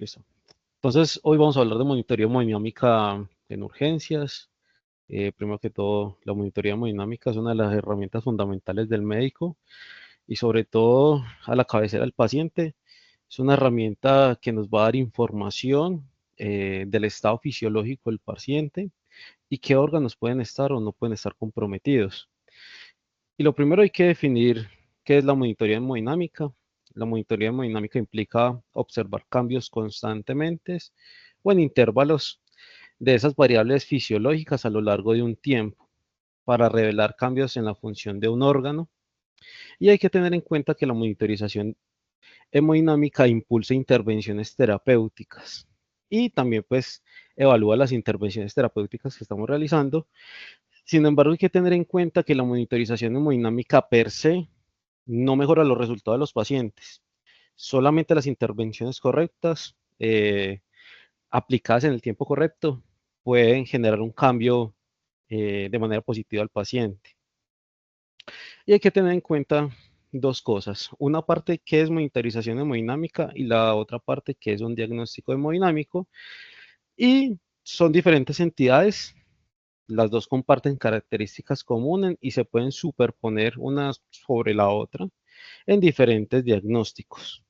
Listo. Entonces, hoy vamos a hablar de monitoreo hemodinámica en urgencias. Primero que todo, la monitoría hemodinámica es una de las herramientas fundamentales del médico y sobre todo a la cabecera del paciente. Es una herramienta que nos va a dar información del estado fisiológico del paciente y qué órganos pueden estar o no pueden estar comprometidos. Y lo primero hay que definir qué es la monitoría hemodinámica. La monitoría hemodinámica implica observar cambios constantemente o en intervalos de esas variables fisiológicas a lo largo de un tiempo para revelar cambios en la función de un órgano. Y hay que tener en cuenta que la monitorización hemodinámica impulsa intervenciones terapéuticas y también pues evalúa las intervenciones terapéuticas que estamos realizando. Sin embargo, hay que tener en cuenta que la monitorización hemodinámica per se no mejora los resultados de los pacientes. Solamente las intervenciones correctas, aplicadas en el tiempo correcto, pueden generar un cambio de manera positiva al paciente. Y hay que tener en cuenta dos cosas. Una parte que es monitorización hemodinámica y la otra parte que es un diagnóstico hemodinámico. Y son diferentes entidades. Las dos comparten características comunes y se pueden superponer una sobre la otra en diferentes diagnósticos.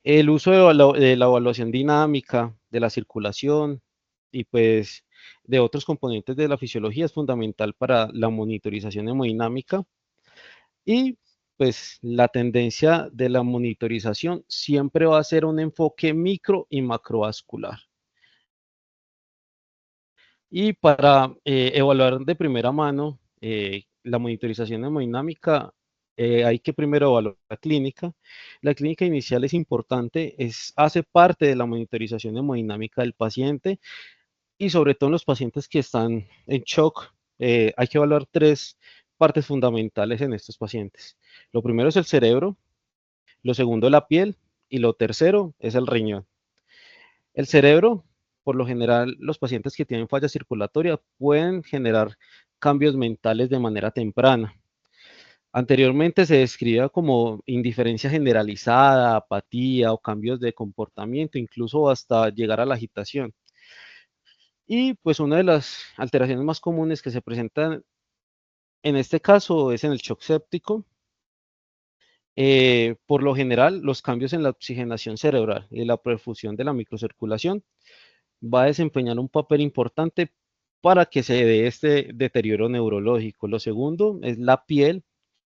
El uso de la evaluación dinámica de la circulación y pues de otros componentes de la fisiología es fundamental para la monitorización hemodinámica y pues la tendencia de la monitorización siempre va a ser un enfoque micro y macrovascular. Y para evaluar de primera mano la monitorización hemodinámica, hay que primero evaluar la clínica. La clínica inicial es importante, hace parte de la monitorización hemodinámica del paciente y sobre todo en los pacientes que están en shock, hay que evaluar tres partes fundamentales en estos pacientes. Lo primero es el cerebro, lo segundo la piel y lo tercero es el riñón. El cerebro, por lo general, los pacientes que tienen falla circulatoria pueden generar cambios mentales de manera temprana. Anteriormente se describía como indiferencia generalizada, apatía o cambios de comportamiento, incluso hasta llegar a la agitación. Y pues una de las alteraciones más comunes que se presentan en este caso es en el shock séptico. Por lo general, los cambios en la oxigenación cerebral y la perfusión de la microcirculación va a desempeñar un papel importante para que se dé este deterioro neurológico. Lo segundo es la piel,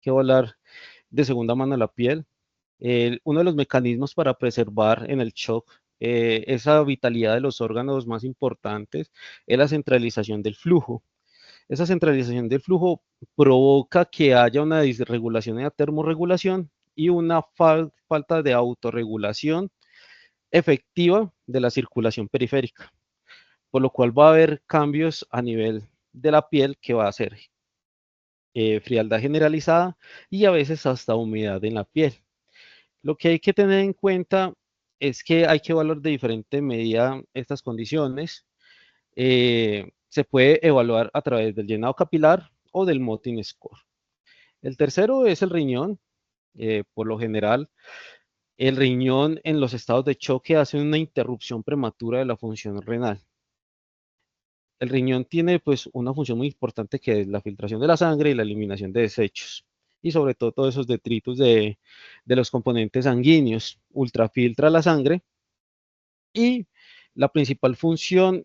que va a hablar de segunda mano la piel. Uno de los mecanismos para preservar en el shock esa vitalidad de los órganos más importantes es la centralización del flujo. Esa centralización del flujo provoca que haya una disregulación en la termorregulación y una falta de autorregulación efectiva de la circulación periférica, por lo cual va a haber cambios a nivel de la piel que va a ser frialdad generalizada y a veces hasta humedad en la piel. Lo que hay que tener en cuenta es que hay que evaluar de diferente medida estas condiciones. Se puede evaluar a través del llenado capilar o del Motin Score. El tercero es el riñón. Por lo general, el riñón en los estados de choque hace una interrupción prematura de la función renal. El riñón tiene pues una función muy importante que es la filtración de la sangre y la eliminación de desechos. Y sobre todo todos esos detritos de los componentes sanguíneos. Ultrafiltra la sangre y la principal función,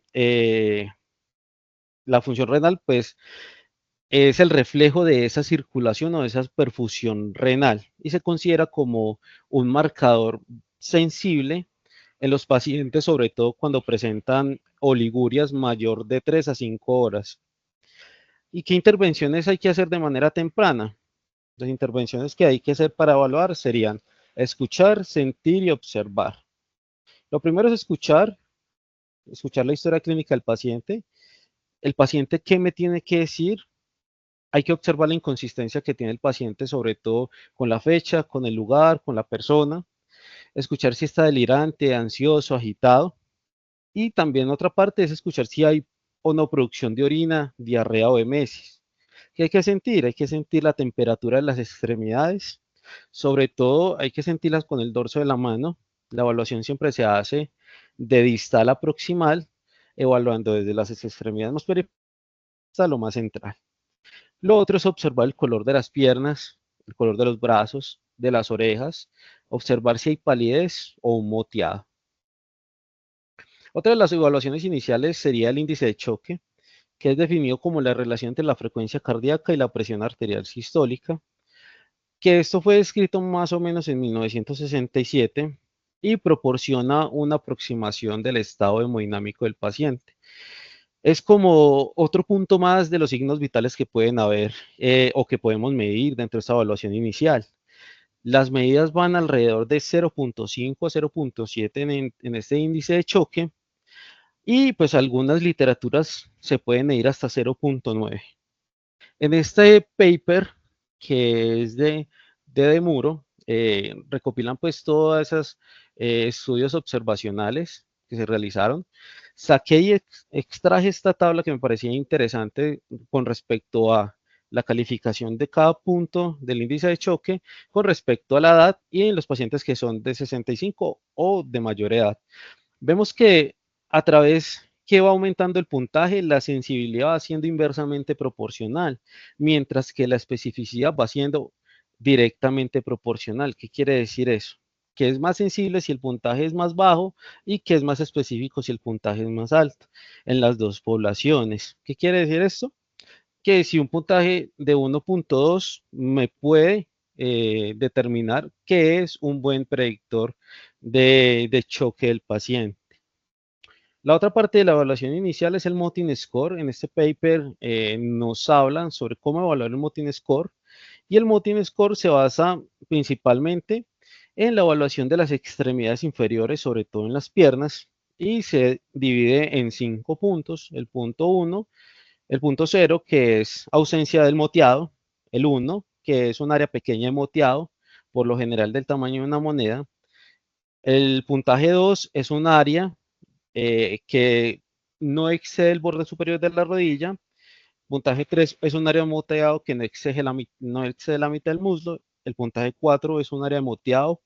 la función renal, pues es el reflejo de esa circulación o de esa perfusión renal y se considera como un marcador sensible en los pacientes, sobre todo cuando presentan oligurias mayor de 3 a 5 horas. ¿Y qué intervenciones hay que hacer de manera temprana? Las intervenciones que hay que hacer para evaluar serían escuchar, sentir y observar. Lo primero es escuchar la historia clínica del paciente. El paciente, ¿qué me tiene que decir? Hay que observar la inconsistencia que tiene el paciente, sobre todo con la fecha, con el lugar, con la persona. Escuchar si está delirante, ansioso, agitado. Y también otra parte es escuchar si hay o no producción de orina, diarrea o emesis. ¿Qué hay que sentir? Hay que sentir la temperatura de las extremidades. Sobre todo hay que sentirlas con el dorso de la mano. La evaluación siempre se hace de distal a proximal, evaluando desde las extremidades más periféricas hasta lo más central. Lo otro es observar el color de las piernas, el color de los brazos, de las orejas, observar si hay palidez o un moteado. Otra de las evaluaciones iniciales sería el índice de choque, que es definido como la relación entre la frecuencia cardíaca y la presión arterial sistólica, que esto fue descrito más o menos en 1967 y proporciona una aproximación del estado hemodinámico del paciente. Es como otro punto más de los signos vitales que pueden haber o que podemos medir dentro de esta evaluación inicial. Las medidas van alrededor de 0.5 a 0.7 en este índice de choque y pues algunas literaturas se pueden medir hasta 0.9. En este paper, que es de Muro, recopilan pues todas esas estudios observacionales que se realizaron. Saqué y extraje esta tabla que me parecía interesante con respecto a la calificación de cada punto del índice de choque con respecto a la edad y en los pacientes que son de 65 o de mayor edad. Vemos que a través que va aumentando el puntaje, la sensibilidad va siendo inversamente proporcional, mientras que la especificidad va siendo directamente proporcional. ¿Qué quiere decir eso? Que es más sensible si el puntaje es más bajo y que es más específico si el puntaje es más alto en las dos poblaciones. ¿Qué quiere decir esto? Que si un puntaje de 1.2 me puede determinar que es un buen predictor de choque del paciente. La otra parte de la evaluación inicial es el Motin Score. En este paper nos hablan sobre cómo evaluar el Motin Score y el Motin Score se basa principalmente en la evaluación de las extremidades inferiores, sobre todo en las piernas, y se divide en 5 puntos. El punto 1, el punto 0, que es ausencia del moteado, el 1, que es un área pequeña de moteado, por lo general del tamaño de una moneda. El puntaje 2 es un área que no excede el borde superior de la rodilla. Puntaje 3 es un área de moteado que no excede la mitad del muslo. El puntaje 4 es un área de moteado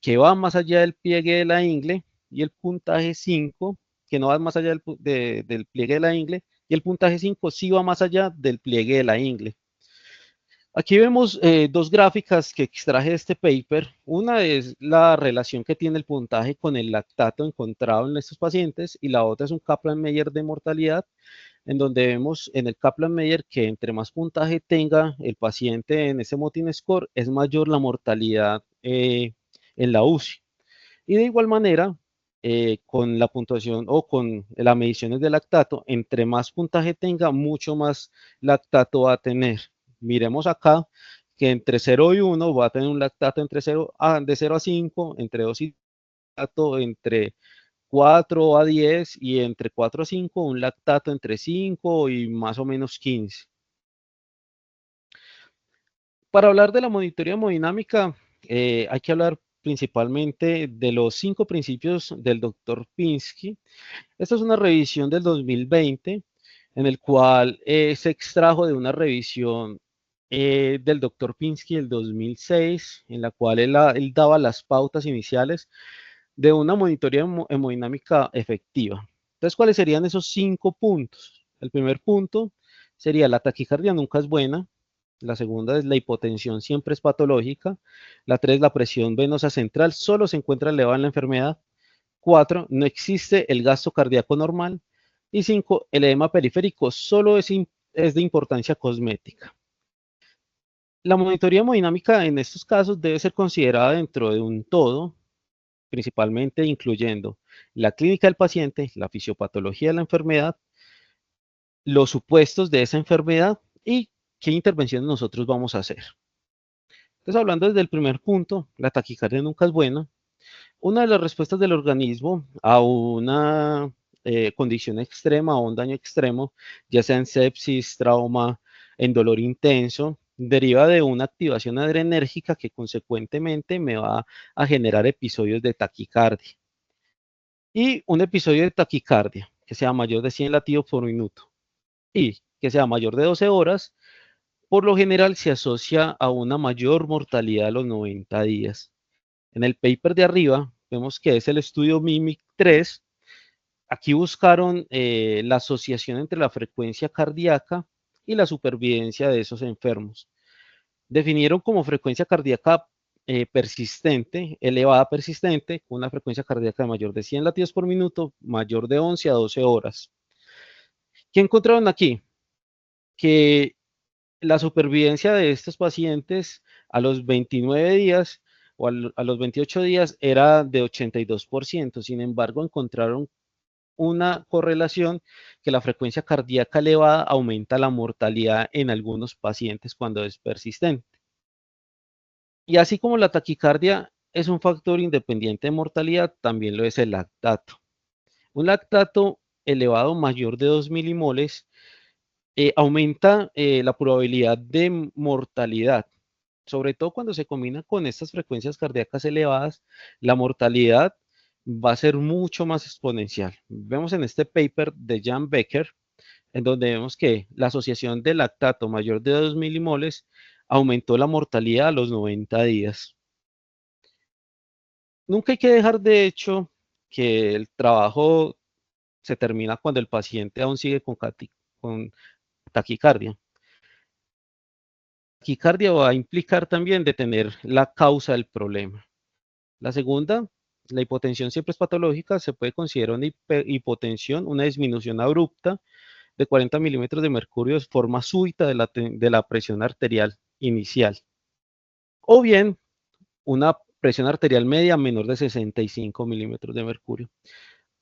que va más allá del pliegue de la ingle. Y el puntaje 5, que no va más allá del pliegue de la ingle. Y el puntaje 5 sí va más allá del pliegue de la ingle. Aquí vemos dos gráficas que extraje de este paper. Una es la relación que tiene el puntaje con el lactato encontrado en estos pacientes y la otra es un Kaplan-Meier de mortalidad, en donde vemos en el Kaplan-Meier que entre más puntaje tenga el paciente en ese Motin Score, es mayor la mortalidad en la UCI. Y de igual manera, con la puntuación o con las mediciones de lactato, entre más puntaje tenga, mucho más lactato va a tener. Miremos acá que entre 0 y 1 va a tener un lactato entre de 0 a 5, entre 2 y lactato entre 4 a 10 y entre 4 a 5 un lactato entre 5 y más o menos 15. Para hablar de la monitoría hemodinámica, hay que hablar principalmente de los 5 principios del doctor Pinsky. Esta es una revisión del 2020, en el cual se extrajo de una revisión del doctor Pinsky del 2006, en la cual él daba las pautas iniciales de una monitoría hemodinámica efectiva. Entonces, ¿cuáles serían esos 5 puntos? El primer punto sería la taquicardia nunca es buena. La segunda es la hipotensión siempre es patológica. La 3, la presión venosa central solo se encuentra elevada en la enfermedad. 4, no existe el gasto cardíaco normal. Y 5, el edema periférico solo es de importancia cosmética. La monitoría hemodinámica en estos casos debe ser considerada dentro de un todo, principalmente incluyendo la clínica del paciente, la fisiopatología de la enfermedad, los supuestos de esa enfermedad y qué intervenciones nosotros vamos a hacer. Entonces, hablando desde el primer punto, la taquicardia nunca es buena. Una de las respuestas del organismo a una condición extrema o un daño extremo, ya sea en sepsis, trauma, en dolor intenso, deriva de una activación adrenérgica que consecuentemente me va a generar episodios de taquicardia. Y un episodio de taquicardia que sea mayor de 100 latidos por minuto y que sea mayor de 12 horas, por lo general se asocia a una mayor mortalidad a los 90 días. En el paper de arriba vemos que es el estudio MIMIC 3. Aquí buscaron la asociación entre la frecuencia cardíaca y la supervivencia de esos enfermos. Definieron como frecuencia cardíaca persistente, elevada persistente, con una frecuencia cardíaca de mayor de 100 latidos por minuto, mayor de 11 a 12 horas. ¿Qué encontraron aquí? Que la supervivencia de estos pacientes a los 29 días o a los 28 días era de 82%. Sin embargo, encontraron una correlación que la frecuencia cardíaca elevada aumenta la mortalidad en algunos pacientes cuando es persistente. Y así como la taquicardia es un factor independiente de mortalidad, también lo es el lactato. Un lactato elevado mayor de 2 milimoles aumenta la probabilidad de mortalidad, sobre todo cuando se combina con estas frecuencias cardíacas elevadas, la mortalidad va a ser mucho más exponencial. Vemos en este paper de Jan Becker, en donde vemos que la asociación de lactato mayor de 2 milimoles aumentó la mortalidad a los 90 días. Nunca hay que dejar de hecho que el trabajo se termina cuando el paciente aún sigue con taquicardia. Taquicardia va a implicar también detener la causa del problema. La segunda, la hipotensión siempre es patológica, se puede considerar una hipotensión, una disminución abrupta de 40 milímetros de mercurio de forma súbita de la presión arterial inicial. O bien, una presión arterial media menor de 65 milímetros de mercurio.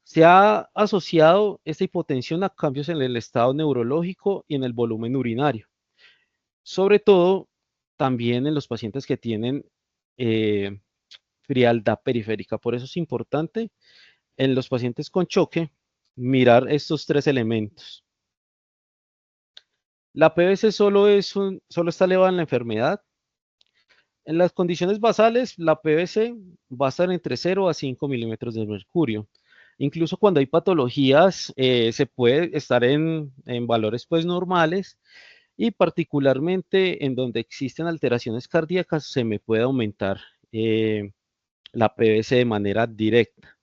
Se ha asociado esta hipotensión a cambios en el estado neurológico y en el volumen urinario. Sobre todo, también en los pacientes que tienen frialdad periférica. Por eso es importante en los pacientes con choque mirar estos tres elementos. La PVC solo está elevada en la enfermedad. En las condiciones basales, la PVC va a estar entre 0 a 5 milímetros de mercurio. Incluso cuando hay patologías, se puede estar en valores pues normales, y particularmente en donde existen alteraciones cardíacas se me puede aumentar la PVC de manera directa.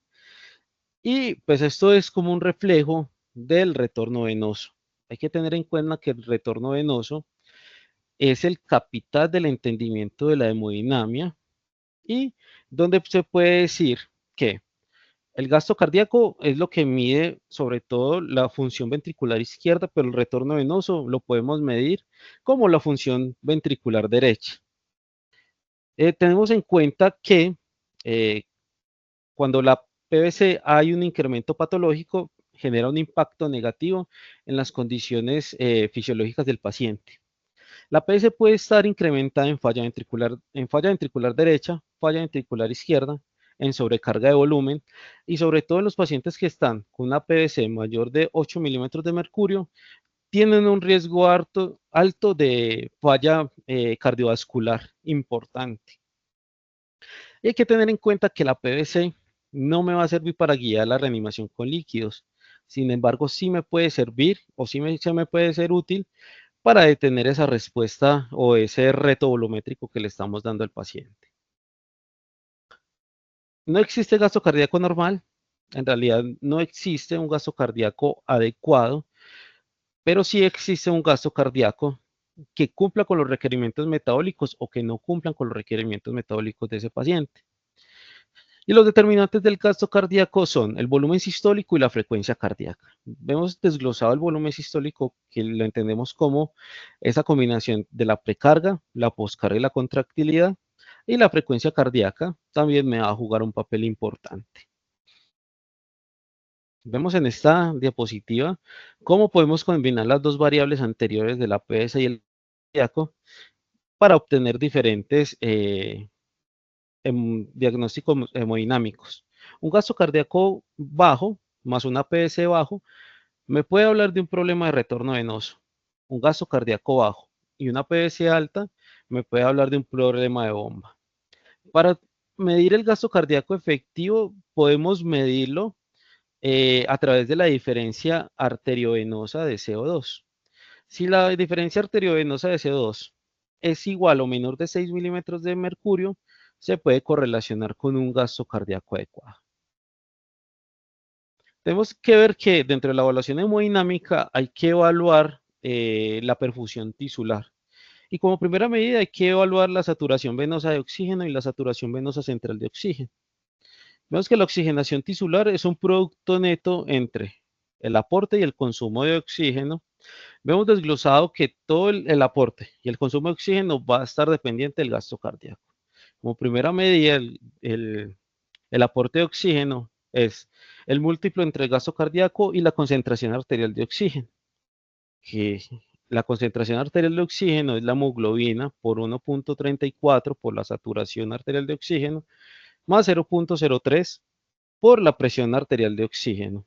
Y pues esto es como un reflejo del retorno venoso. Hay que tener en cuenta que el retorno venoso es el capital del entendimiento de la hemodinamia, y donde se puede decir que el gasto cardíaco es lo que mide sobre todo la función ventricular izquierda, pero el retorno venoso lo podemos medir como la función ventricular derecha. Tenemos en cuenta que cuando la PVC hay un incremento patológico, genera un impacto negativo en las condiciones fisiológicas del paciente. La PVC puede estar incrementada en falla ventricular derecha, falla ventricular izquierda, en sobrecarga de volumen, y sobre todo en los pacientes que están con una PVC mayor de 8 milímetros de mercurio, tienen un riesgo alto de falla cardiovascular importante. Y hay que tener en cuenta que la PVC no me va a servir para guiar la reanimación con líquidos. Sin embargo, sí me puede servir o se me puede ser útil para detener esa respuesta o ese reto volumétrico que le estamos dando al paciente. No existe gasto cardíaco normal. En realidad no existe un gasto cardíaco adecuado, pero sí existe un gasto cardíaco que cumpla con los requerimientos metabólicos o que no cumplan con los requerimientos metabólicos de ese paciente. Y los determinantes del gasto cardíaco son el volumen sistólico y la frecuencia cardíaca. Vemos desglosado el volumen sistólico, que lo entendemos como esa combinación de la precarga, la poscarga y la contractilidad, y la frecuencia cardíaca también me va a jugar un papel importante. Vemos en esta diapositiva cómo podemos combinar las dos variables anteriores de la PS y el cardíaco para obtener diferentes diagnósticos hemodinámicos. Un gasto cardíaco bajo más una PS bajo me puede hablar de un problema de retorno venoso. Un gasto cardíaco bajo y una PS alta me puede hablar de un problema de bomba. Para medir el gasto cardíaco efectivo podemos medirlo a través de la diferencia arteriovenosa de CO2. Si la diferencia arteriovenosa de CO2 es igual o menor de 6 milímetros de mercurio, se puede correlacionar con un gasto cardíaco adecuado. Tenemos que ver que dentro de la evaluación hemodinámica hay que evaluar la perfusión tisular. Y como primera medida hay que evaluar la saturación venosa de oxígeno y la saturación venosa central de oxígeno. Vemos que la oxigenación tisular es un producto neto entre el aporte y el consumo de oxígeno. Vemos desglosado que todo el aporte y el consumo de oxígeno va a estar dependiente del gasto cardíaco. Como primera medida, el aporte de oxígeno es el múltiplo entre el gasto cardíaco y la concentración arterial de oxígeno, que la concentración arterial de oxígeno es la hemoglobina por 1.34 por la saturación arterial de oxígeno, más 0.03 por la presión arterial de oxígeno.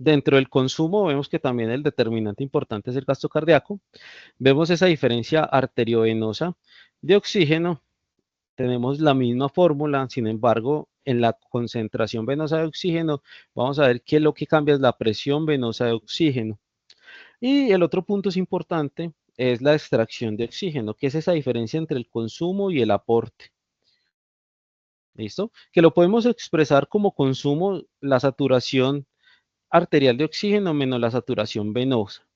Dentro del consumo vemos que también el determinante importante es el gasto cardíaco. Vemos esa diferencia arteriovenosa de oxígeno. Tenemos la misma fórmula, sin embargo, en la concentración venosa de oxígeno, vamos a ver que lo que cambia es la presión venosa de oxígeno. Y el otro punto es importante, es la extracción de oxígeno, que es esa diferencia entre el consumo y el aporte. ¿Listo? Que lo podemos expresar como consumo, la saturación arterial de oxígeno menos la saturación venosa.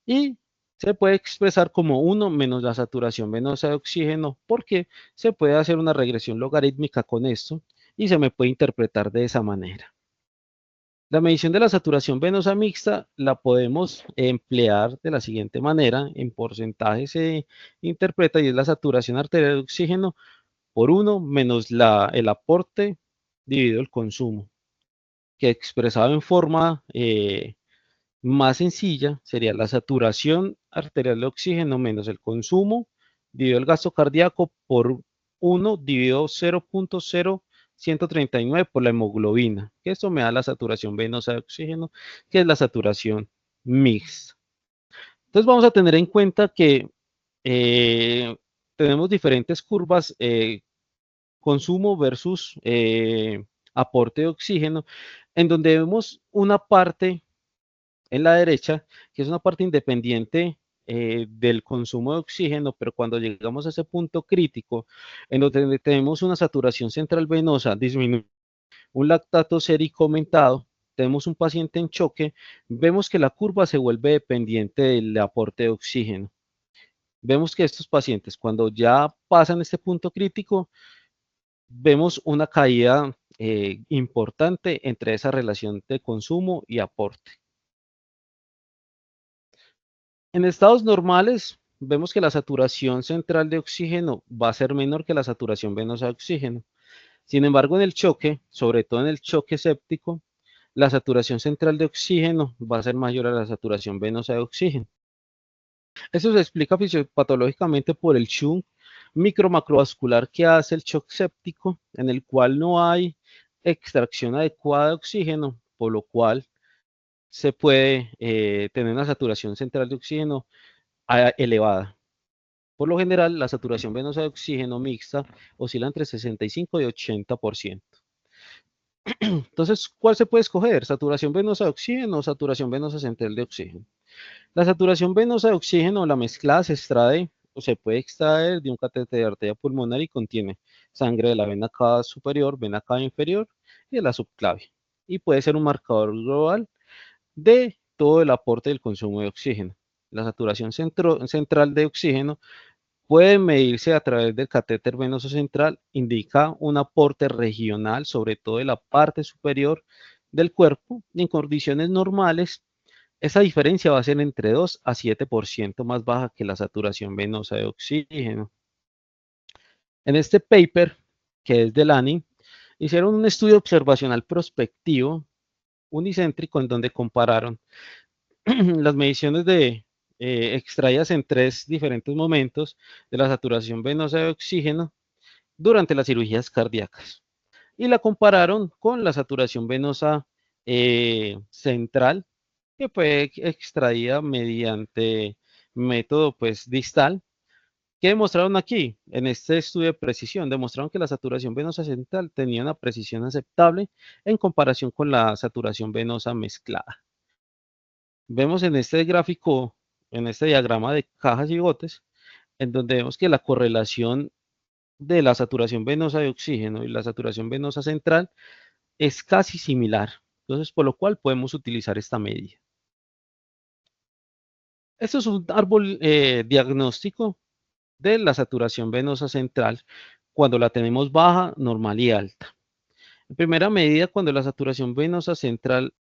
Y se puede expresar como 1 menos la saturación venosa de oxígeno, porque se puede hacer una regresión logarítmica con esto y se me puede interpretar de esa manera. La medición de la saturación venosa mixta la podemos emplear de la siguiente manera. En porcentaje se interpreta y es la saturación arterial de oxígeno por 1 menos el aporte dividido el consumo, que expresado en forma más sencilla sería la saturación arterial de oxígeno menos el consumo dividido el gasto cardíaco por 1 dividido 0.0139 por la hemoglobina, que esto me da la saturación venosa de oxígeno, que es la saturación mixta. Entonces vamos a tener en cuenta que tenemos diferentes curvas, consumo versus aporte de oxígeno, en donde vemos una parte en la derecha, que es una parte independiente del consumo de oxígeno, pero cuando llegamos a ese punto crítico, en donde tenemos una saturación central venosa disminuida, un lactato sérico aumentado, tenemos un paciente en choque, vemos que la curva se vuelve dependiente del aporte de oxígeno. Vemos que estos pacientes, cuando ya pasan este punto crítico, vemos una caída importante entre esa relación de consumo y aporte. En estados normales, vemos que la saturación central de oxígeno va a ser menor que la saturación venosa de oxígeno. Sin embargo, en el choque, sobre todo en el choque séptico, la saturación central de oxígeno va a ser mayor a la saturación venosa de oxígeno. Eso se explica fisiopatológicamente por el shunt micro-macrovascular que hace el shock séptico, en el cual no hay extracción adecuada de oxígeno, por lo cual se puede tener una saturación central de oxígeno elevada. Por lo general, la saturación venosa de oxígeno mixta oscila entre 65 y 80%. Entonces, ¿cuál se puede escoger? ¿Saturación venosa de oxígeno o saturación venosa central de oxígeno? La saturación venosa de oxígeno, la mezclada, se extrae o se puede extraer de un catéter de arteria pulmonar y contiene sangre de la vena cava superior, vena cava inferior y de la subclavia. Y puede ser un marcador global de todo el aporte del consumo de oxígeno. La saturación central de oxígeno puede medirse a través del catéter venoso central, indica un aporte regional, sobre todo de la parte superior del cuerpo, y en condiciones normales, esa diferencia va a ser entre 2 a 7% más baja que la saturación venosa de oxígeno. En este paper, que es de Lani, hicieron un estudio observacional prospectivo unicéntrico en donde compararon las mediciones extraídas en 3 diferentes momentos de la saturación venosa de oxígeno durante las cirugías cardíacas y la compararon con la saturación venosa central, que fue extraída mediante método pues distal. ¿Qué demostraron aquí? En este estudio de precisión, demostraron que la saturación venosa central tenía una precisión aceptable en comparación con la saturación venosa mezclada. Vemos en este gráfico, en este diagrama de cajas y botes, en donde vemos que la correlación de la saturación venosa de oxígeno y la saturación venosa central es casi similar. Entonces, por lo cual podemos utilizar esta medida. Esto es un árbol diagnóstico de la saturación venosa central cuando la tenemos baja, normal y alta. En primera medida, cuando la saturación venosa central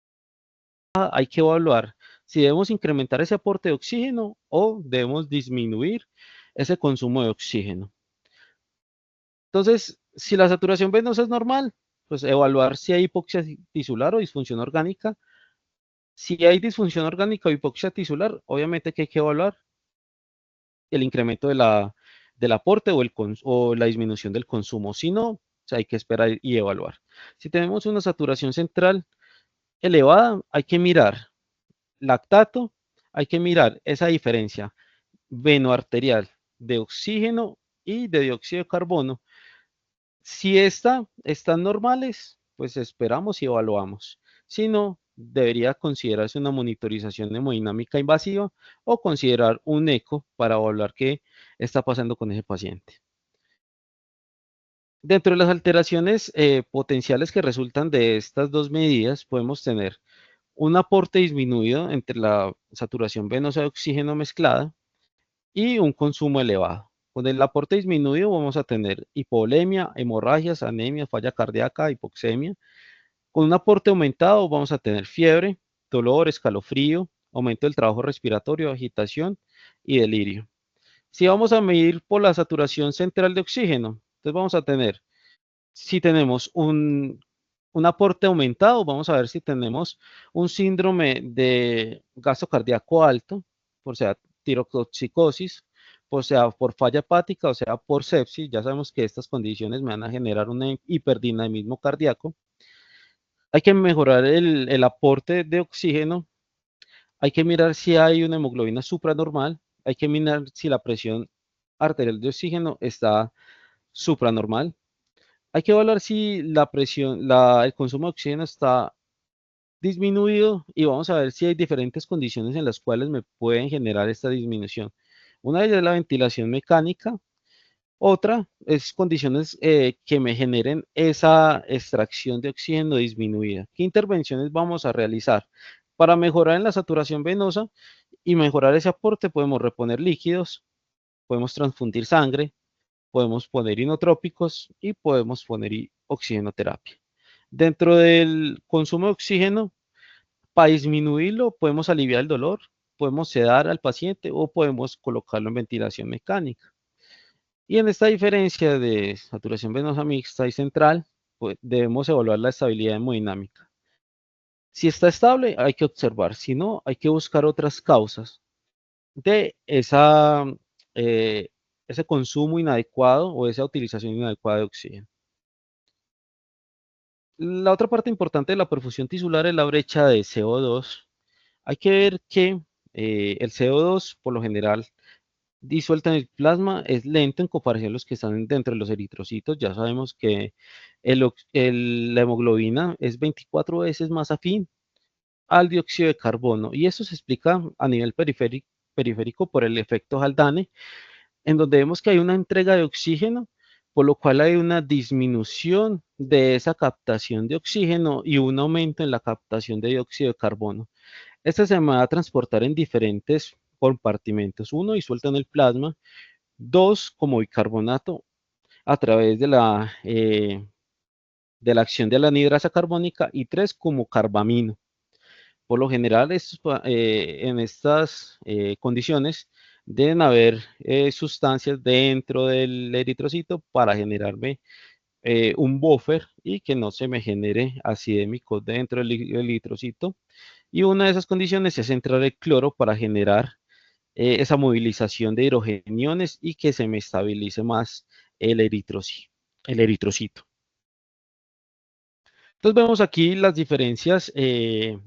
baja, hay que evaluar si debemos incrementar ese aporte de oxígeno o debemos disminuir ese consumo de oxígeno. Entonces, si la saturación venosa es normal, pues evaluar si hay hipoxia tisular o disfunción orgánica. Si hay disfunción orgánica o hipoxia tisular, obviamente que hay que evaluar el incremento del aporte o la disminución del consumo. Si no, o sea, hay que esperar y evaluar. Si tenemos una saturación central elevada, hay que mirar lactato, hay que mirar esa diferencia venoarterial de oxígeno y de dióxido de carbono. Si están normales, pues esperamos y evaluamos. Si no, debería considerarse una monitorización hemodinámica invasiva o considerar un eco para evaluar qué está pasando con ese paciente. Dentro de las alteraciones potenciales que resultan de estas dos medidas, podemos tener un aporte disminuido entre la saturación venosa de oxígeno mezclada y un consumo elevado. Con el aporte disminuido vamos a tener hipovolemia, hemorragias, anemia, falla cardíaca, hipoxemia. Con un aporte aumentado vamos a tener fiebre, dolor, escalofrío, aumento del trabajo respiratorio, agitación y delirio. Si vamos a medir por la saturación central de oxígeno, entonces vamos a tener, si tenemos un aporte aumentado, vamos a ver si tenemos un síndrome de gasto cardíaco alto, por sea tirotoxicosis, o sea por falla hepática, o sea por sepsis. Ya sabemos que estas condiciones me van a generar un hiperdinamismo cardíaco. Hay que mejorar el aporte de oxígeno, hay que mirar si hay una hemoglobina supranormal, hay que mirar si la presión arterial de oxígeno está supranormal, hay que evaluar si la presión, el consumo de oxígeno está disminuido y vamos a ver si hay diferentes condiciones en las cuales me pueden generar esta disminución. Una de ellas es la ventilación mecánica, otra es condiciones que me generen esa extracción de oxígeno disminuida. ¿Qué intervenciones vamos a realizar? Para mejorar en la saturación venosa y mejorar ese aporte podemos reponer líquidos, podemos transfundir sangre, podemos poner inotrópicos y podemos poner oxigenoterapia. Dentro del consumo de oxígeno, para disminuirlo, podemos aliviar el dolor, podemos sedar al paciente o podemos colocarlo en ventilación mecánica. Y en esta diferencia de saturación venosa mixta y central, pues debemos evaluar la estabilidad hemodinámica. Si está estable, hay que observar. Si no, hay que buscar otras causas de ese consumo inadecuado o esa utilización inadecuada de oxígeno. La otra parte importante de la perfusión tisular es la brecha de CO2. Hay que ver que el CO2, por lo general, disuelta en el plasma es lento en comparación a los que están dentro de los eritrocitos. Ya sabemos que la hemoglobina es 24 veces más afín al dióxido de carbono y eso se explica a nivel periférico por el efecto Haldane, en donde vemos que hay una entrega de oxígeno, por lo cual hay una disminución de esa captación de oxígeno y un aumento en la captación de dióxido de carbono. Este se va a transportar en diferentes compartimentos. Uno, disuelto en el plasma. Dos, como bicarbonato a través de la acción de la anhidrasa carbónica. Y tres, como carbamino. Por lo general, en estas condiciones deben haber sustancias dentro del eritrocito para generarme un buffer y que no se me genere acidémico dentro del eritrocito. Y una de esas condiciones es entrar el cloro para generar esa movilización de hidrogeniones y que se me estabilice más el eritrocito. Entonces vemos aquí las diferencias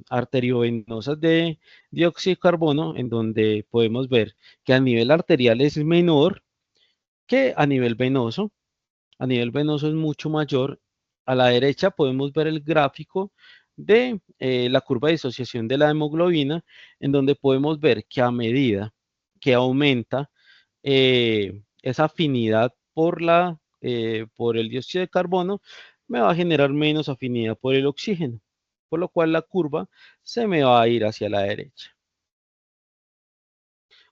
arteriovenosas de dióxido de carbono, en donde podemos ver que a nivel arterial es menor que a nivel venoso. A nivel venoso es mucho mayor. A la derecha podemos ver el gráfico de la curva de disociación de la hemoglobina, en donde podemos ver que a medida que aumenta esa afinidad por el dióxido de carbono, me va a generar menos afinidad por el oxígeno, por lo cual la curva se me va a ir hacia la derecha.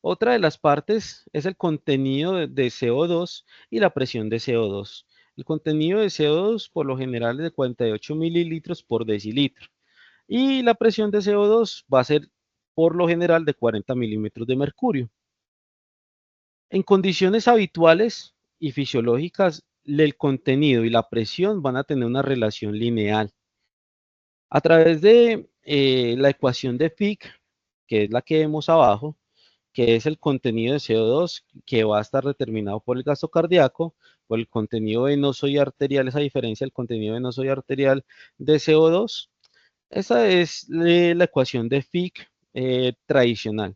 Otra de las partes es el contenido de CO2 y la presión de CO2. El contenido de CO2 por lo general es de 48 mililitros por decilitro y la presión de CO2 va a ser por lo general de 40 milímetros de mercurio. En condiciones habituales y fisiológicas, el contenido y la presión van a tener una relación lineal. A través de la ecuación de Fick, que es la que vemos abajo, que es el contenido de CO2 que va a estar determinado por el gasto cardíaco, por el contenido venoso y arterial, esa diferencia del contenido venoso y arterial de CO2. Esa es la ecuación de Fick tradicional.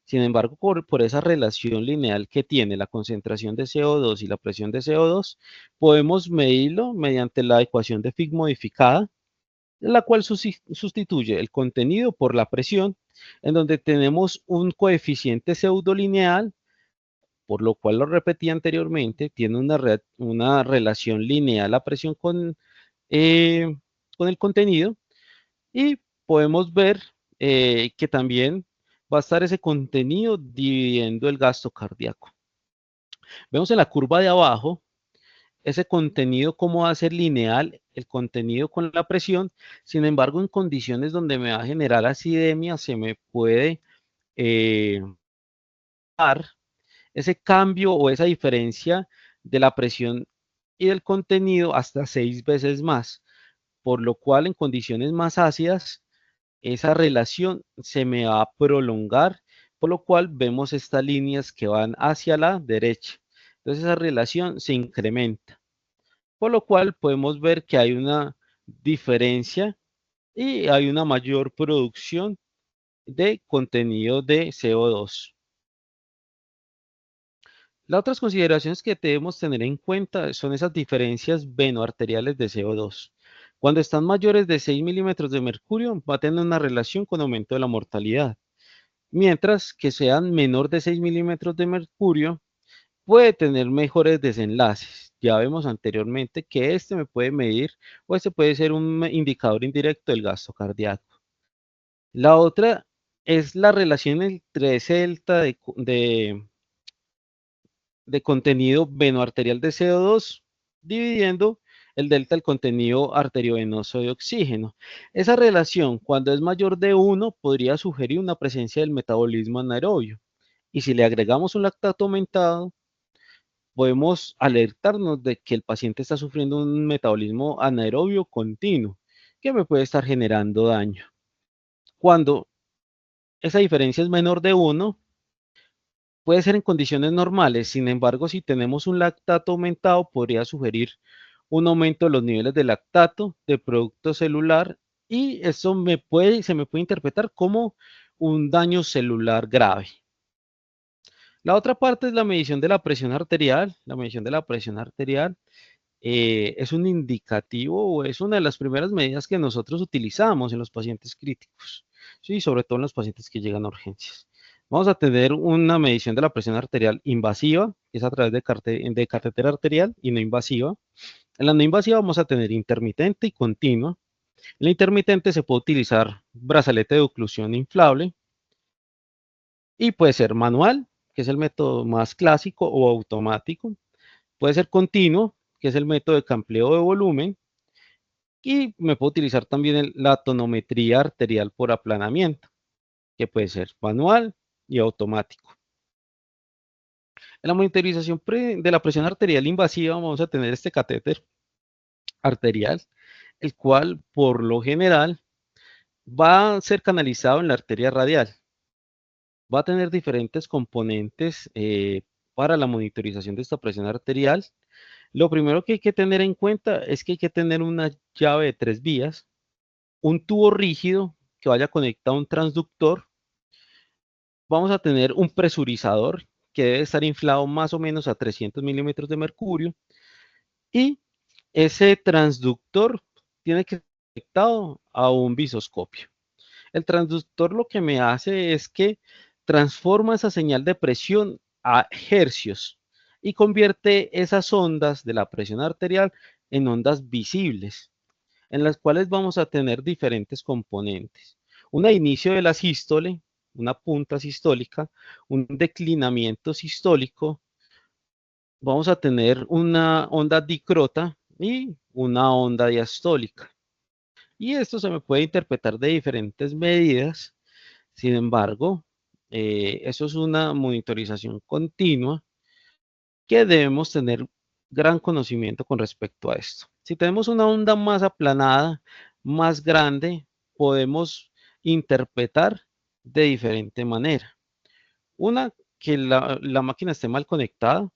Sin embargo, por esa relación lineal que tiene la concentración de CO2 y la presión de CO2, podemos medirlo mediante la ecuación de Fick modificada, la cual sustituye el contenido por la presión, en donde tenemos un coeficiente pseudolineal, por lo cual lo repetí anteriormente, tiene una relación lineal la presión con el contenido, y podemos ver que también va a estar ese contenido dividiendo el gasto cardíaco. Vemos en la curva de abajo ese contenido cómo va a ser lineal, el contenido con la presión. Sin embargo, en condiciones donde me va a generar acidemia, se me puede dar ese cambio o esa diferencia de la presión y del contenido hasta 6 veces más, por lo cual en condiciones más ácidas esa relación se me va a prolongar, por lo cual vemos estas líneas que van hacia la derecha. Entonces esa relación se incrementa, por lo cual podemos ver que hay una diferencia y hay una mayor producción de contenido de CO2. Las otras consideraciones que debemos tener en cuenta son esas diferencias venoarteriales de CO2. Cuando están mayores de 6 milímetros de mercurio, va a tener una relación con aumento de la mortalidad. Mientras que sean menor de 6 milímetros de mercurio, puede tener mejores desenlaces. Ya vemos anteriormente que este me puede medir o este puede ser un indicador indirecto del gasto cardíaco. La otra es la relación entre ese delta de contenido venoarterial de CO2 dividiendo el delta del contenido arteriovenoso de oxígeno. Esa relación, cuando es mayor de 1, podría sugerir una presencia del metabolismo anaerobio. Y si le agregamos un lactato aumentado, podemos alertarnos de que el paciente está sufriendo un metabolismo anaerobio continuo, que me puede estar generando daño. Cuando esa diferencia es menor de 1, puede ser en condiciones normales. Sin embargo, si tenemos un lactato aumentado, podría sugerir un aumento de los niveles de lactato, de producto celular, y eso se me puede interpretar como un daño celular grave. La otra parte es la medición de la presión arterial. La medición de la presión arterial es un indicativo o es una de las primeras medidas que nosotros utilizamos en los pacientes críticos, ¿sí? Sobre todo en los pacientes que llegan a urgencias. Vamos a tener una medición de la presión arterial invasiva, que es a través de catéter arterial, y no invasiva. En la no invasiva vamos a tener intermitente y continua. En la intermitente se puede utilizar brazalete de oclusión inflable y puede ser manual, que es el método más clásico, o automático. Puede ser continuo, que es el método de campleo de volumen, y me puedo utilizar también la tonometría arterial por aplanamiento, que puede ser manual y automático. En la monitorización de la presión arterial invasiva vamos a tener este catéter arterial, el cual por lo general va a ser canalizado en la arteria radial. Va a tener diferentes componentes para la monitorización de esta presión arterial. Lo primero que hay que tener en cuenta es que hay que tener una llave de 3 vías, un tubo rígido que vaya conectado a un transductor. Vamos a tener un presurizador que debe estar inflado más o menos a 300 milímetros de mercurio, y ese transductor tiene que estar conectado a un visoscopio. El transductor lo que me hace es que transforma esa señal de presión a hercios y convierte esas ondas de la presión arterial en ondas visibles, en las cuales vamos a tener diferentes componentes. Un inicio de la sístole, una punta sistólica, un declinamiento sistólico, vamos a tener una onda dicrota y una onda diastólica. Y esto se me puede interpretar de diferentes medidas. Sin embargo, eso es una monitorización continua que debemos tener gran conocimiento con respecto a esto. Si tenemos una onda más aplanada, más grande, podemos interpretar de diferente manera. Una, que la máquina esté mal conectada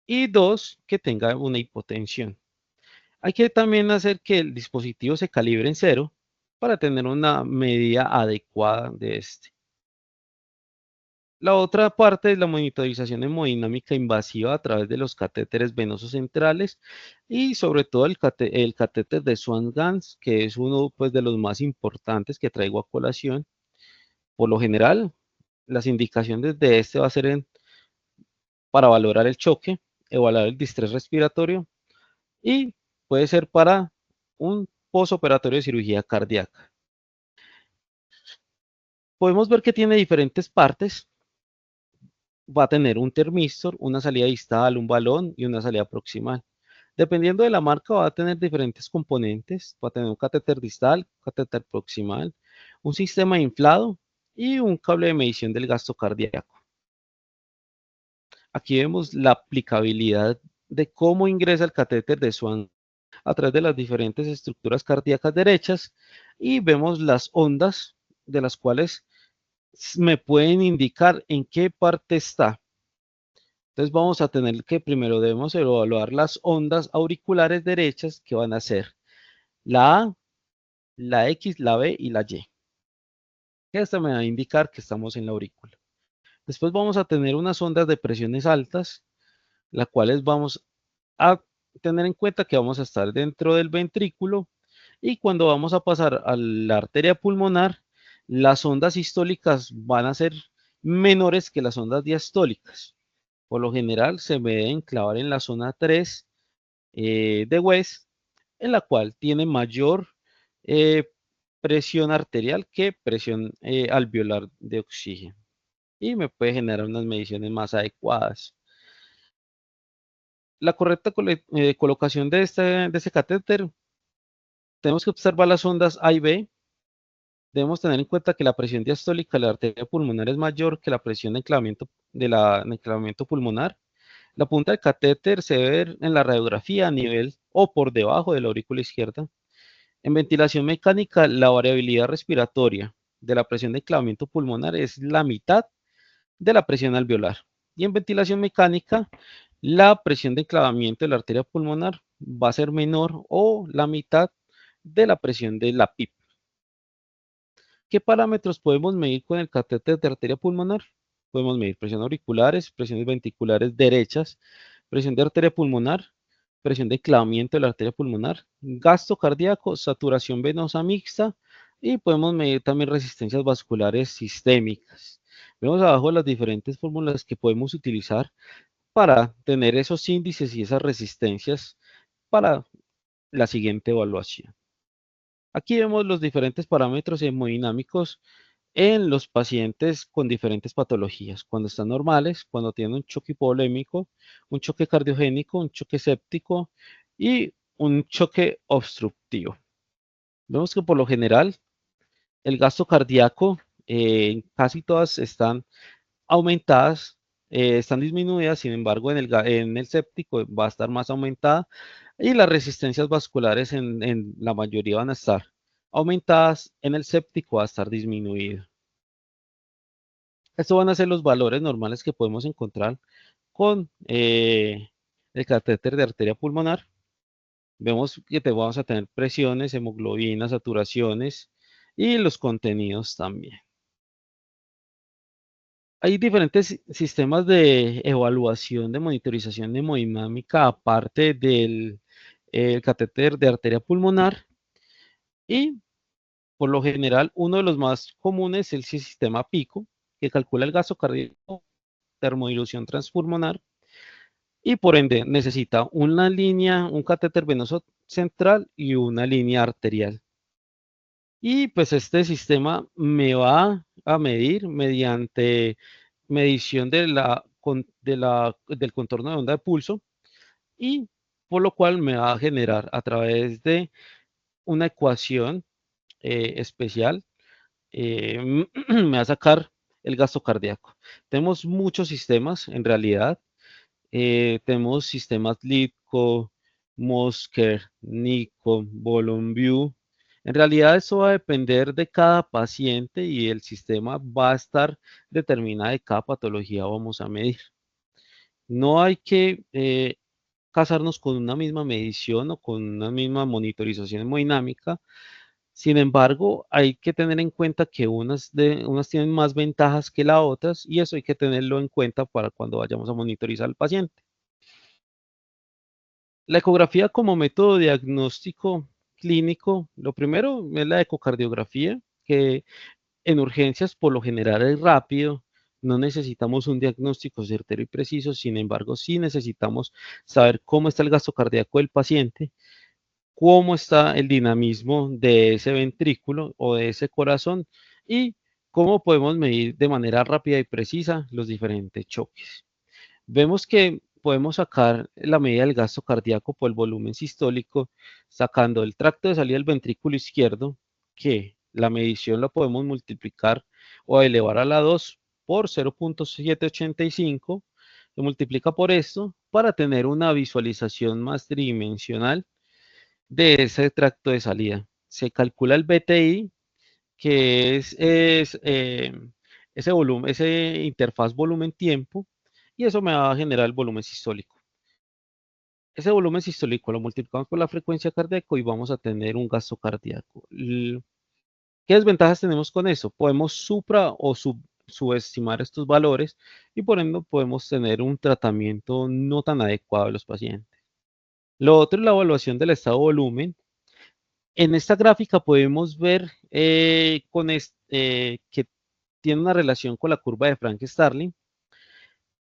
y dos, que tenga una hipotensión. Hay que también hacer que el dispositivo se calibre en cero para tener una medida adecuada de este. La otra parte es la monitorización hemodinámica invasiva a través de los catéteres venosos centrales y sobre todo el catéter de Swan-Ganz, que es uno pues, de los más importantes que traigo a colación. Por lo general, las indicaciones de este va a ser para valorar el choque, evaluar el distrés respiratorio y puede ser para un posoperatorio de cirugía cardíaca. Podemos ver que tiene diferentes partes. Va a tener un termistor, una salida distal, un balón y una salida proximal. Dependiendo de la marca, va a tener diferentes componentes. Va a tener un catéter distal, catéter proximal, un sistema inflado y un cable de medición del gasto cardíaco. Aquí vemos la aplicabilidad de cómo ingresa el catéter de Swan a través de las diferentes estructuras cardíacas derechas y vemos las ondas de las cuales me pueden indicar en qué parte está. Entonces vamos a tener que primero debemos evaluar las ondas auriculares derechas que van a ser la A, la X, la B y la Y. Esta me va a indicar que estamos en la aurícula. Después vamos a tener unas ondas de presiones altas, las cuales vamos a tener en cuenta que vamos a estar dentro del ventrículo y cuando vamos a pasar a la arteria pulmonar, las ondas sistólicas van a ser menores que las ondas diastólicas. Por lo general se me deben clavar en la zona 3 de West, en la cual tiene mayor eh, presión arterial que presión alveolar de oxígeno y me puede generar unas mediciones más adecuadas. La correcta colocación de este catéter, tenemos que observar las ondas A y B. Debemos tener en cuenta que la presión diastólica de la arteria pulmonar es mayor que la presión de enclavamiento pulmonar. La punta del catéter se ve en la radiografía a nivel o por debajo de la aurícula izquierda. En ventilación mecánica, la variabilidad respiratoria de la presión de enclavamiento pulmonar es la mitad de la presión alveolar. Y en ventilación mecánica, la presión de enclavamiento de la arteria pulmonar va a ser menor o la mitad de la presión de la PIP. ¿Qué parámetros podemos medir con el catéter de arteria pulmonar? Podemos medir presión auriculares, presiones ventriculares derechas, presión de arteria pulmonar, presión de enclavamiento de la arteria pulmonar, gasto cardíaco, saturación venosa mixta y podemos medir también resistencias vasculares sistémicas. Vemos abajo las diferentes fórmulas que podemos utilizar para tener esos índices y esas resistencias para la siguiente evaluación. Aquí vemos los diferentes parámetros hemodinámicos en los pacientes con diferentes patologías, cuando están normales, cuando tienen un choque hipovolémico, un choque cardiogénico, un choque séptico y un choque obstructivo. Vemos que por lo general el gasto cardíaco casi todas están aumentadas, están disminuidas, sin embargo en el séptico va a estar más aumentada y las resistencias vasculares en la mayoría van a estar aumentadas, en el séptico va a estar disminuido. Estos van a ser los valores normales que podemos encontrar con el catéter de arteria pulmonar. Vemos que vamos a tener presiones, hemoglobinas, saturaciones y los contenidos también. Hay diferentes sistemas de evaluación de monitorización hemodinámica aparte del catéter de arteria pulmonar y por lo general uno de los más comunes es el sistema PICO que calcula el gasto cardíaco termodilución transpulmonar y por ende necesita una línea, un catéter venoso central y una línea arterial. Y pues este sistema me va a medir mediante medición del contorno de onda de pulso y por lo cual me va a generar a través de una ecuación especial, me va a sacar el gasto cardíaco. Tenemos muchos sistemas en realidad. Tenemos sistemas LIDCO, Mosker, NICO, VolumView. En realidad eso va a depender de cada paciente y el sistema va a estar determinado de cada patología vamos a medir. No hay que casarnos con una misma medición o con una misma monitorización hemodinámica. Sin embargo, hay que tener en cuenta que unas tienen más ventajas que las otras y eso hay que tenerlo en cuenta para cuando vayamos a monitorizar al paciente. La ecografía como método diagnóstico clínico, lo primero es la ecocardiografía, que en urgencias por lo general es rápido, no necesitamos un diagnóstico certero y preciso, sin embargo, sí necesitamos saber cómo está el gasto cardíaco del paciente, cómo está el dinamismo de ese ventrículo o de ese corazón y cómo podemos medir de manera rápida y precisa los diferentes choques. Vemos que podemos sacar la medida del gasto cardíaco por el volumen sistólico, sacando el tracto de salida del ventrículo izquierdo, que la medición la podemos multiplicar o elevar a la 2 por 0.785, se multiplica por esto para tener una visualización más tridimensional de ese tracto de salida. Se calcula el BTI, que es ese volumen, ese interfaz volumen-tiempo, y eso me va a generar el volumen sistólico. Ese volumen sistólico lo multiplicamos por la frecuencia cardíaca y vamos a tener un gasto cardíaco. ¿Qué desventajas tenemos con eso? Podemos subestimar estos valores y por ende podemos tener un tratamiento no tan adecuado de los pacientes. Lo otro es la evaluación del estado de volumen. En esta gráfica podemos ver que tiene una relación con la curva de Frank-Starling,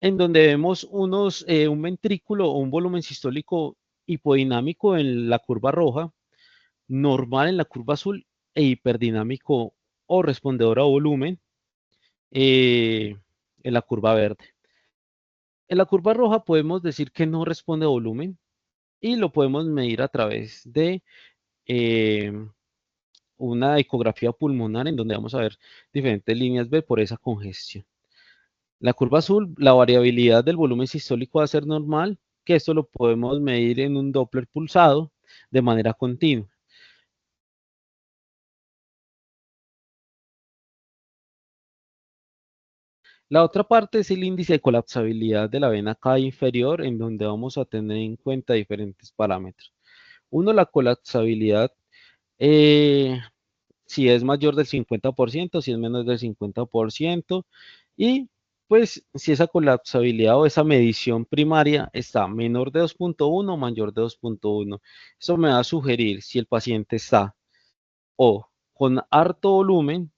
en donde vemos un ventrículo o un volumen sistólico hipodinámico en la curva roja, normal en la curva azul e hiperdinámico o respondedor a volumen en la curva verde. En la curva roja podemos decir que no responde a volumen y lo podemos medir a través de eh, una ecografía pulmonar en donde vamos a ver diferentes líneas B por esa congestión. La curva azul, la variabilidad del volumen sistólico va a ser normal, que esto lo podemos medir en un Doppler pulsado de manera continua. La otra parte es el índice de colapsabilidad de la vena cava inferior, en donde vamos a tener en cuenta diferentes parámetros. Uno, la colapsabilidad, eh, si es mayor del 50%, si es menos del 50%, y pues si esa colapsabilidad o esa medición primaria está menor de 2.1 o mayor de 2.1. Eso me va a sugerir si el paciente está o con harto volumen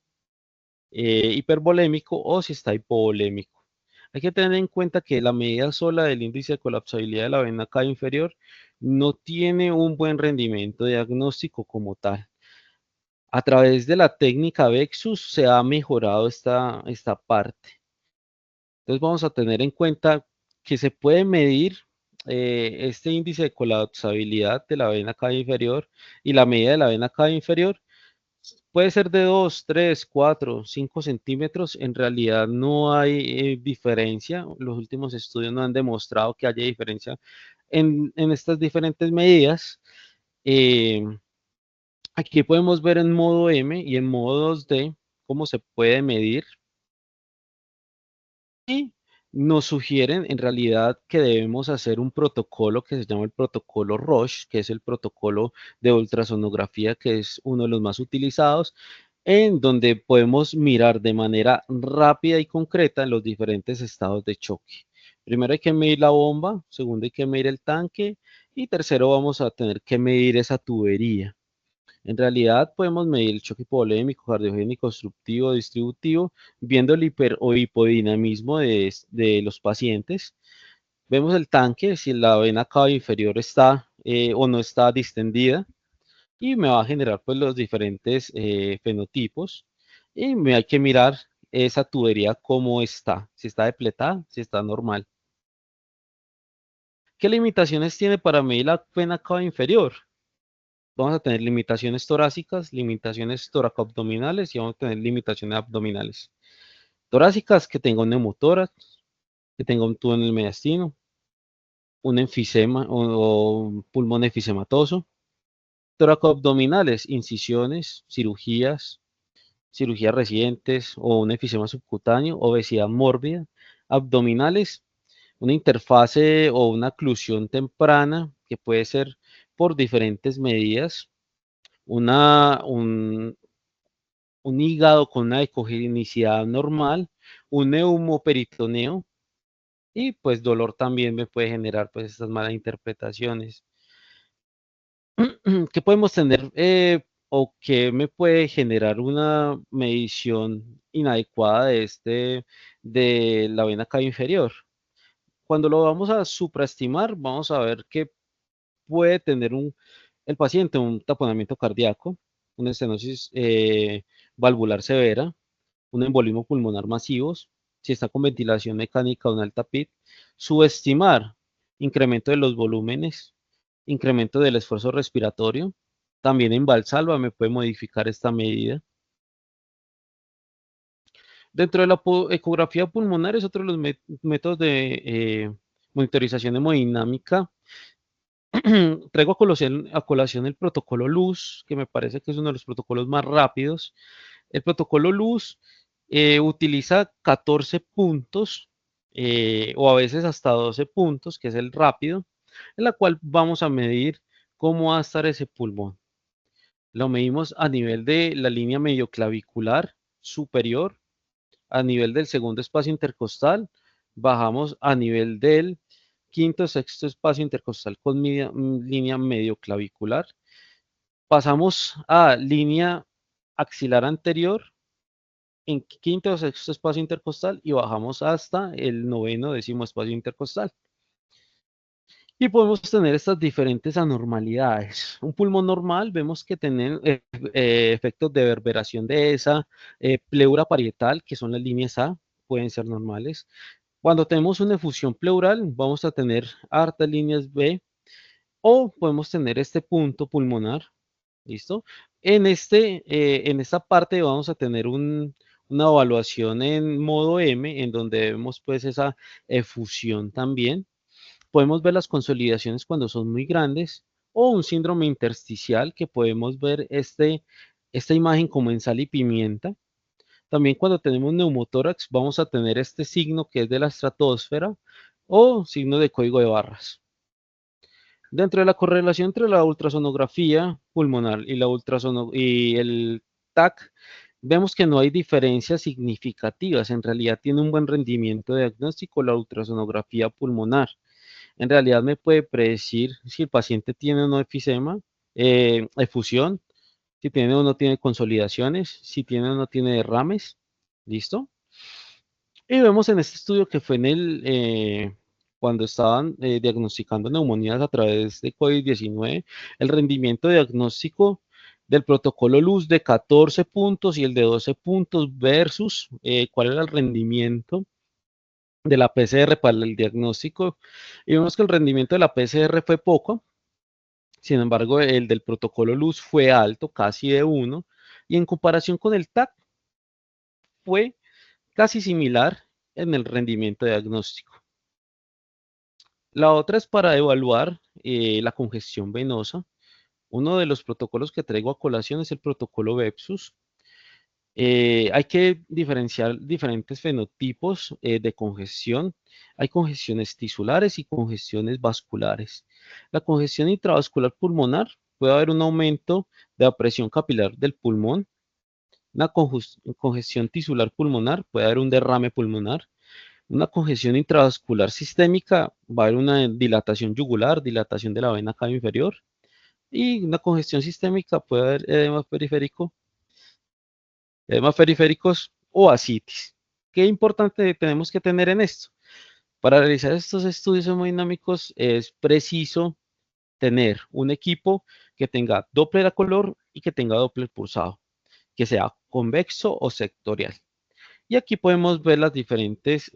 hipervolémico o si está hipovolémico. Hay que tener en cuenta que la medida sola del índice de colapsabilidad de la vena cava inferior no tiene un buen rendimiento diagnóstico como tal. A través de la técnica Vexus se ha mejorado esta parte. Entonces vamos a tener en cuenta que se puede medir este índice de colapsabilidad de la vena cava inferior y la medida de la vena cava inferior puede ser de 2, 3, 4, 5 centímetros. En realidad no hay diferencia. Los últimos estudios no han demostrado que haya diferencia en estas diferentes medidas. Eh, Aquí podemos ver en modo M y en modo 2D cómo se puede medir y nos sugieren en realidad que debemos hacer un protocolo que se llama el protocolo Roche, que es el protocolo de ultrasonografía que es uno de los más utilizados, en donde podemos mirar de manera rápida y concreta los diferentes estados de choque. Primero hay que medir la bomba, segundo hay que medir el tanque y tercero vamos a tener que medir esa tubería. En realidad podemos medir el choque hipovolémico, cardiogénico, obstructivo, distributivo, viendo el hiper o hipodinamismo de los pacientes. Vemos el tanque, si la vena cava inferior está o no está distendida, y me va a generar pues los diferentes fenotipos. Y me hay que mirar esa tubería cómo está, si está depletada, si está normal. ¿Qué limitaciones tiene para medir la vena cava inferior? Vamos a tener limitaciones torácicas, limitaciones toracoabdominales y vamos a tener limitaciones abdominales. Torácicas, que tenga un neumotórax, que tenga un tubo en el mediastino, un enfisema o un pulmón efisematoso. Toracoabdominales, incisiones, cirugías recientes o un enfisema subcutáneo, obesidad mórbida. Abdominales, una interfase o una oclusión temprana que puede ser por diferentes medidas, un hígado con una ecogenicidad normal, un neumoperitoneo y pues dolor también me puede generar pues estas malas interpretaciones. ¿Qué podemos tener o qué me puede generar una medición inadecuada de la vena cava inferior? Cuando lo vamos a supraestimar, vamos a ver que puede tener el paciente un taponamiento cardíaco, una estenosis valvular severa, un embolismo pulmonar masivo, si está con ventilación mecánica o en alta PIT, subestimar incremento de los volúmenes, incremento del esfuerzo respiratorio, también en Valsalva me puede modificar esta medida. Dentro de la ecografía pulmonar es otro de los métodos de monitorización hemodinámica. Traigo a colación el protocolo LUZ, que me parece que es uno de los protocolos más rápidos. El protocolo LUZ utiliza 14 puntos o a veces hasta 12 puntos, que es el rápido, en la cual vamos a medir cómo va a estar ese pulmón. Lo medimos a nivel de la línea medioclavicular superior, a nivel del segundo espacio intercostal, bajamos a nivel del quinto, sexto espacio intercostal con línea medioclavicular, pasamos a línea axilar anterior en quinto o sexto espacio intercostal y bajamos hasta el noveno décimo espacio intercostal. Y podemos tener estas diferentes anormalidades. Un pulmón normal, vemos que tienen efectos de reverberación de esa, pleura parietal, que son las líneas A, pueden ser normales. Cuando tenemos una efusión pleural, vamos a tener hartas líneas B, o podemos tener este punto pulmonar, ¿listo? En esta parte vamos a tener una evaluación en modo M, en donde vemos pues esa efusión también. Podemos ver las consolidaciones cuando son muy grandes o un síndrome intersticial que podemos ver esta imagen como en sal y pimienta. También cuando tenemos neumotórax vamos a tener este signo que es de la estratosfera o signo de código de barras. Dentro de la correlación entre la ultrasonografía pulmonar y el TAC, vemos que no hay diferencias significativas. En realidad tiene un buen rendimiento diagnóstico la ultrasonografía pulmonar. En realidad me puede predecir si el paciente tiene o no efisema, efusión, si tiene o no tiene consolidaciones, si tiene o no tiene derrames. ¿Listo? Y vemos en este estudio que fue cuando estaban diagnosticando neumonías a través de COVID-19, el rendimiento diagnóstico del protocolo LUZ de 14 puntos y el de 12 puntos versus cuál era el rendimiento de la PCR para el diagnóstico. Y vemos que el rendimiento de la PCR fue poco, sin embargo el del protocolo LUZ fue alto, casi de 1, y en comparación con el TAC fue casi similar en el rendimiento diagnóstico. La otra es para evaluar la congestión venosa. Uno de los protocolos que traigo a colación es el protocolo BEPSUS. Hay que diferenciar diferentes fenotipos de congestión. Hay congestiones tisulares y congestiones vasculares. La congestión intravascular pulmonar puede haber un aumento de la presión capilar del pulmón. Una congestión tisular pulmonar puede haber un derrame pulmonar. Una congestión intravascular sistémica va a haber una dilatación yugular, dilatación de la vena cava inferior. Y una congestión sistémica puede haber edema periférico, edemas periféricos o ascitis. ¿Qué importante tenemos que tener en esto? Para realizar estos estudios hemodinámicos es preciso tener un equipo que tenga Doppler a color y que tenga Doppler pulsado, que sea convexo o sectorial. Y aquí podemos ver las diferentes,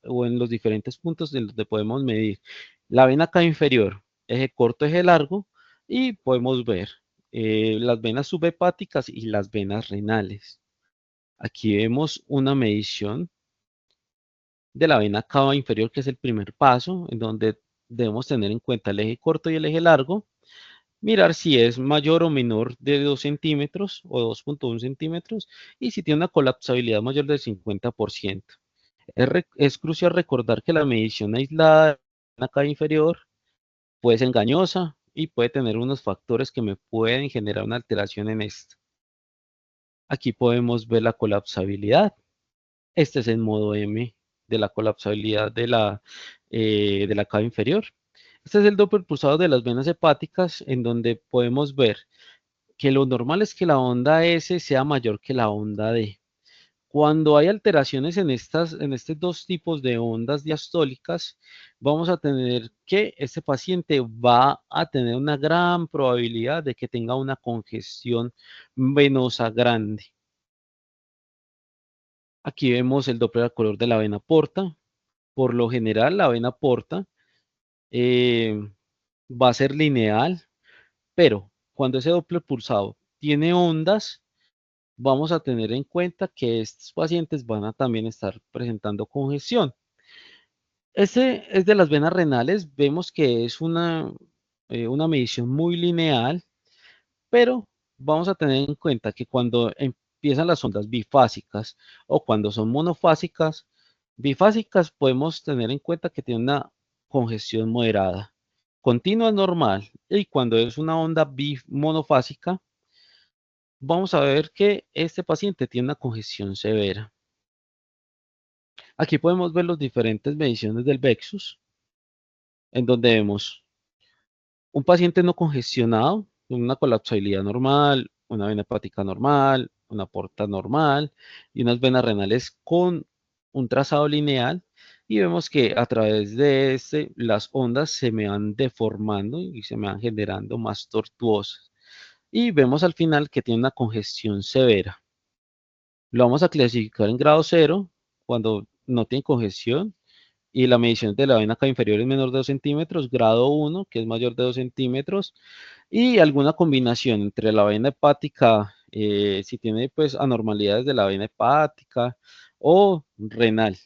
o en los diferentes puntos de donde podemos medir la vena cava inferior, eje corto, eje largo, y podemos ver las venas subhepáticas y las venas renales. Aquí vemos una medición de la vena cava inferior, que es el primer paso, en donde debemos tener en cuenta el eje corto y el eje largo, mirar si es mayor o menor de 2 centímetros o 2,1 centímetros y si tiene una colapsabilidad mayor del 50%. Es crucial recordar que la medición aislada de la cava inferior puede ser engañosa y puede tener unos factores que me pueden generar una alteración en esto. Aquí podemos ver la colapsabilidad. Este es el modo M de la colapsabilidad de la cava inferior. Este es el Doppler pulsado de las venas hepáticas, en donde podemos ver que lo normal es que la onda S sea mayor que la onda D. Cuando hay alteraciones en estos dos tipos de ondas diastólicas, vamos a tener que este paciente va a tener una gran probabilidad de que tenga una congestión venosa grande. Aquí vemos el Doppler a color de la vena porta. Por lo general, la vena porta eh, va a ser lineal, pero cuando ese Doppler pulsado tiene ondas, vamos a tener en cuenta que estos pacientes van a también estar presentando congestión. Este es de las venas renales, vemos que es una medición muy lineal, pero vamos a tener en cuenta que cuando empiezan las ondas bifásicas o cuando son monofásicas, bifásicas podemos tener en cuenta que tiene una congestión moderada. Continua normal, y cuando es una onda monofásica, vamos a ver que este paciente tiene una congestión severa. Aquí podemos ver las diferentes mediciones del Vexus, en donde vemos un paciente no congestionado, con una colapsabilidad normal, una vena hepática normal, una porta normal y unas venas renales con un trazado lineal. Y vemos que a través de las ondas se me van deformando y se me van generando más tortuosas. Y vemos al final que tiene una congestión severa. Lo vamos a clasificar en grado 0 cuando no tiene congestión y la medición de la vena cava inferior es menor de 2 centímetros, grado 1, que es mayor de 2 centímetros, y alguna combinación entre la vena hepática, si tiene pues anormalidades de la vena hepática o renal.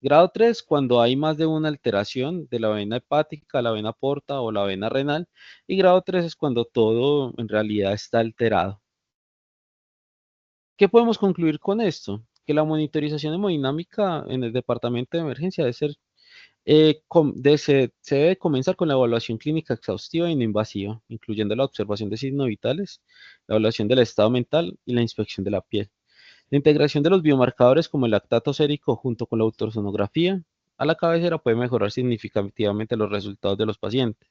Grado 3, cuando hay más de una alteración de la vena hepática, la vena porta o la vena renal, y grado 3 es cuando todo en realidad está alterado. ¿Qué podemos concluir con esto? Que la monitorización hemodinámica en el departamento de emergencia debe ser se debe comenzar con la evaluación clínica exhaustiva y no invasiva, incluyendo la observación de signos vitales, la evaluación del estado mental y la inspección de la piel. La integración de los biomarcadores como el lactato sérico junto con la ultrasonografía a la cabecera puede mejorar significativamente los resultados de los pacientes.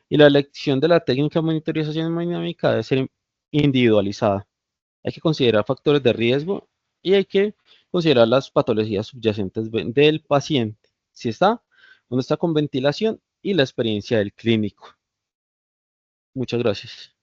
Y la elección de la técnica de monitorización hemodinámica debe ser individualizada. Hay que considerar factores de riesgo y hay que considerar las patologías subyacentes del paciente, si está o no está con ventilación y la experiencia del clínico. Muchas gracias.